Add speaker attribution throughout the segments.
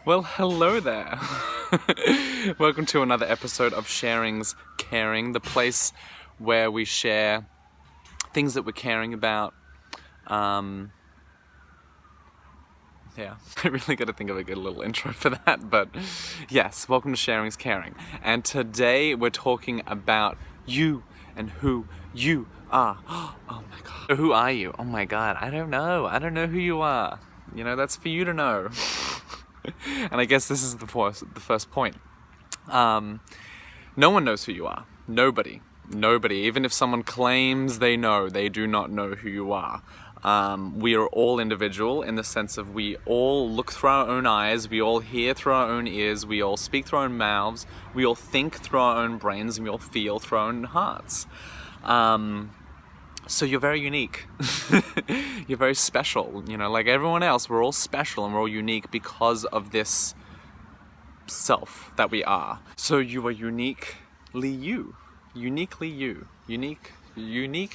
Speaker 1: Well, hello there. Welcome to another episode of Sharing's Caring, the place where we share things that we're caring about. Yeah, I really got to think of a good little intro for that, but yes, welcome to Sharing's Caring. And today we're talking about you and who you are. Oh my God. Who are you? Oh my God, I don't know. I don't know who you are. You know, that's for you to know. And I guess this is the first point. No one knows who you are. Nobody. Even if someone claims they know, they do not know who you are. We are all individual in the sense of we all look through our own eyes, we all hear through our own ears, we all speak through our own mouths, we all think through our own brains, and we all feel through our own hearts. So you're very unique. You're very special. You know, like everyone else, we're all special and we're all unique because of this self that we are. So you are uniquely you. Uniquely you. Unique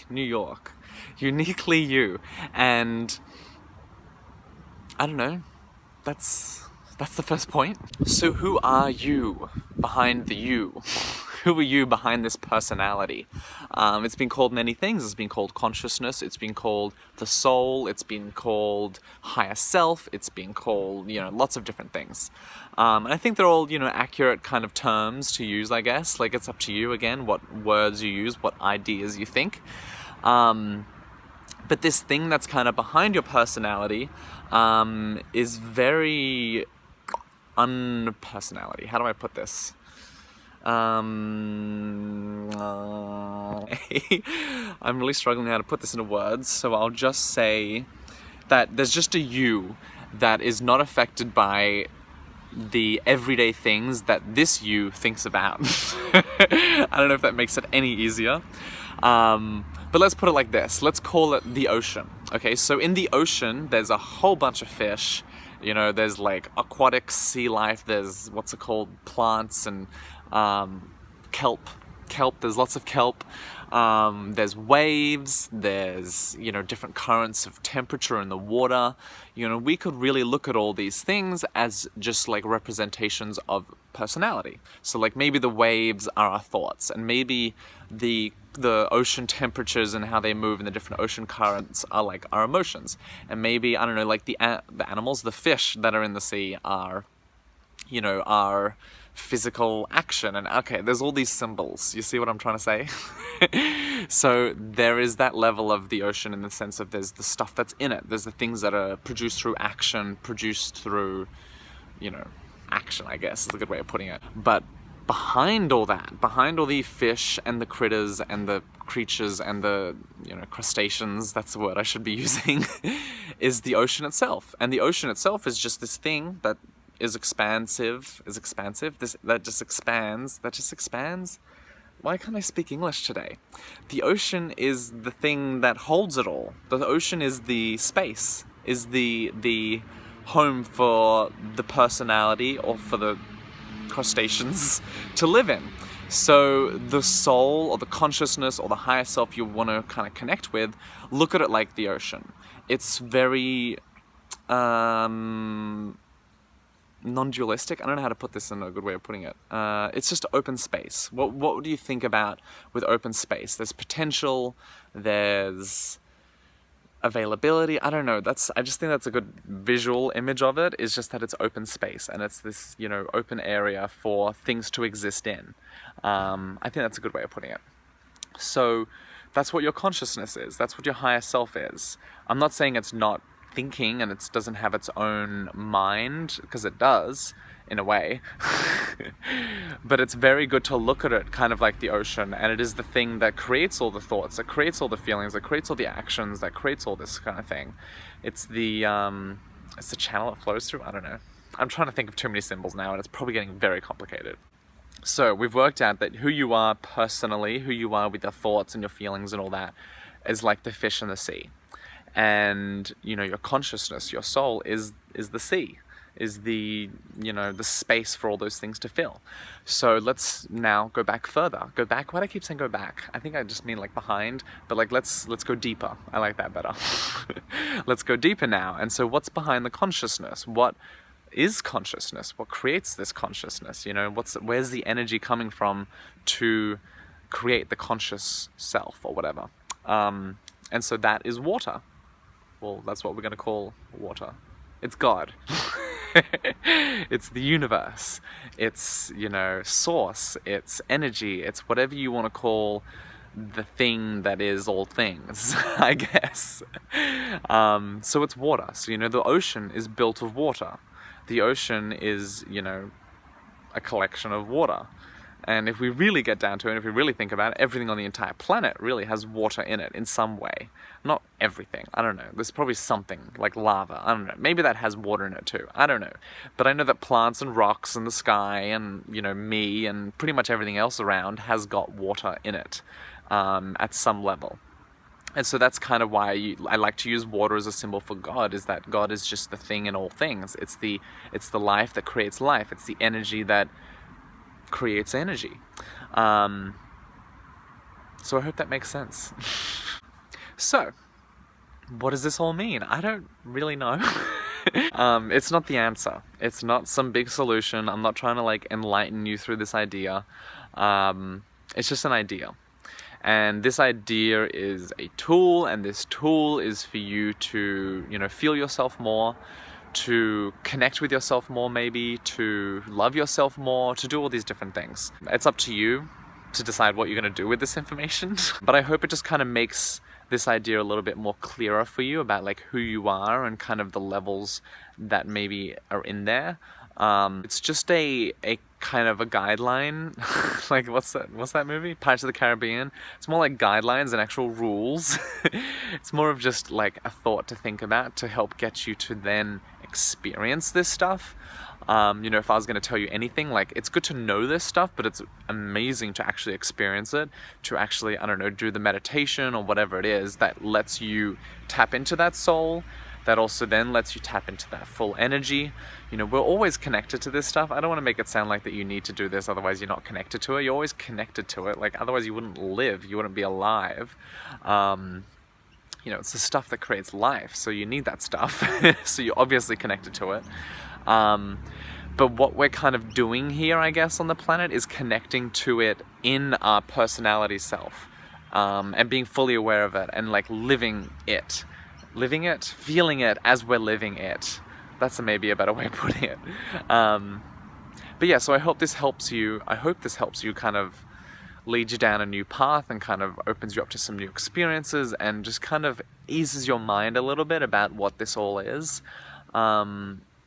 Speaker 1: New York. Uniquely you. And I don't know. That's the first point. So who are you behind the you? Who are you behind this personality? It's been called many things. It's been called consciousness. It's been called the soul. It's been called higher self. It's been called, lots of different things. And I think they're all, accurate kind of terms to use, I guess. Like, it's up to you, again, what words you use, what ideas you think. But this thing that's kind of behind your personality is very unpersonality. How do I put this? I'm really struggling how to put this into words, so I'll just say that there's just a you that is not affected by the everyday things that this you thinks about. I don't know if that makes it any easier. But let's put it like this. Let's call it the ocean. Okay, so in the ocean, there's a whole bunch of fish. There's like aquatic sea life, there's plants and kelp, there's lots of kelp, there's waves, there's, different currents of temperature in the water. We could really look at all these things as just like representations of personality. So like maybe the waves are our thoughts, and maybe the ocean temperatures and how they move in the different ocean currents are like our emotions. And maybe, I don't know, like the animals, the fish that are in the sea are, our physical action. And okay, there's all these symbols. You see what I'm trying to say? So there is that level of the ocean in the sense of there's the stuff that's in it. There's the things that are produced through action, produced through, action, I guess is a good way of putting it. But behind all that, behind all the fish and the critters and the creatures and the, crustaceans, that's the word I should be using, is the ocean itself. And the ocean itself is just this thing that is expansive, that just expands. Why can't I speak English today? The ocean is the thing that holds it all. The ocean is the space, is the home for the personality or for the crustaceans to live in. So the soul or the consciousness or the higher self you want to kind of connect with, look at it like the ocean. It's very non-dualistic. I don't know how to put this in a good way of putting it. It's just open space. What do you think about with open space? There's potential, there's availability. I don't know. I just think that's a good visual image of it, is just that it's open space and it's this, open area for things to exist in. I think that's a good way of putting it. So that's what your consciousness is. That's what your higher self is. I'm not saying it's not thinking and it doesn't have its own mind, because it does in a way. But it's very good to look at it kind of like the ocean, and it is the thing that creates all the thoughts, that creates all the feelings, that creates all the actions, that creates all this kind of thing. It's the channel it flows through. I don't know. I'm trying to think of too many symbols now, and it's probably getting very complicated. So we've worked out that who you are personally, who you are with your thoughts and your feelings and all that, is like the fish in the sea. And, your consciousness, your soul is the sea, is the space for all those things to fill. So let's now go back further. Go back? Why do I keep saying go back? I think I just mean like behind, but like let's go deeper. I like that better. Let's go deeper now. And so what's behind the consciousness? What is consciousness? What creates this consciousness? You know, where's the energy coming from to create the conscious self or whatever? And so that is water. Well, that's what we're going to call water. It's God. It's the universe. It's, you know, source. It's energy. It's whatever you want to call the thing that is all things, I guess. So it's water. So, you know, the ocean is built of water. The ocean is, you know, a collection of water. And if we really get down to it, if we really think about it, everything on the entire planet really has water in it in some way. Not everything. I don't know. There's probably something like lava. I don't know. Maybe that has water in it too. I don't know. But I know that plants and rocks and the sky and, you know, me and pretty much everything else around has got water in it at some level. And so that's kind of why I like to use water as a symbol for God, is that God is just the thing in all things. It's the life that creates life. It's the energy that creates energy. So I hope that makes sense. So, what does this all mean? I don't really know. It's not the answer. It's not some big solution. I'm not trying to like enlighten you through this idea. It's just an idea. And this idea is a tool, and this tool is for you to, you know, feel yourself more, to connect with yourself more, maybe to love yourself more, to do all these different things. It's up to you to decide what you're going to do with this information. But I hope it just kind of makes this idea a little bit more clearer for you about like who you are and kind of the levels that maybe are in there. It's just a kind of a guideline. Like what's that movie? Pirates of the Caribbean. It's more like guidelines and actual rules. It's more of just like a thought to think about to help get you to then experience this stuff. You know, if I was going to tell you anything, like it's good to know this stuff, but it's amazing to actually experience it, to actually, I don't know, do the meditation or whatever it is that lets you tap into that soul, that also then lets you tap into that full energy. You know, we're always connected to this stuff. I don't want to make it sound like that you need to do this, otherwise you're not connected to it. You're always connected to it, like otherwise you wouldn't live, you wouldn't be alive. You know, it's the stuff that creates life, so you need that stuff. So you're obviously connected to it. But what we're kind of doing here, I guess, on the planet is connecting to it in our personality self, and being fully aware of it and like living it, feeling it as we're living it. That's maybe a better way of putting it. But yeah, so I hope this helps you. I hope this helps you kind of lead you down a new path and kind of opens you up to some new experiences and just kind of eases your mind a little bit about what this all is.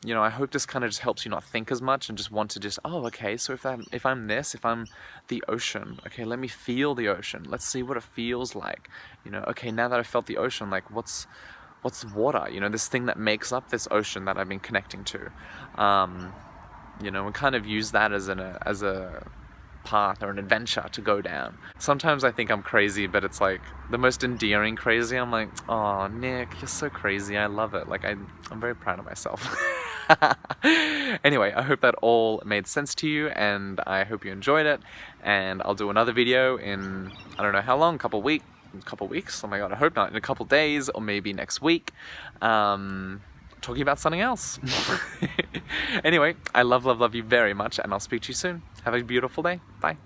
Speaker 1: You know, I hope this kind of just helps you not think as much and just want to just, oh, okay, so if I'm the ocean, okay, let me feel the ocean. Let's see what it feels like. You know, okay, now that I've felt the ocean, like what's water? You know, this thing that makes up this ocean that I've been connecting to. You know, and kind of use that as a path or an adventure to go down. Sometimes I think I'm crazy, but it's like the most endearing crazy. I'm like, oh, Nick, you're so crazy. I love it. Like I'm very proud of myself. Anyway, I hope that all made sense to you, and I hope you enjoyed it. And I'll do another video in, I don't know how long, couple weeks. Oh my god, I hope not. In a couple days or maybe next week. Talking about something else. Anyway, I love you very much, and I'll speak to you soon. Have a beautiful day. Bye.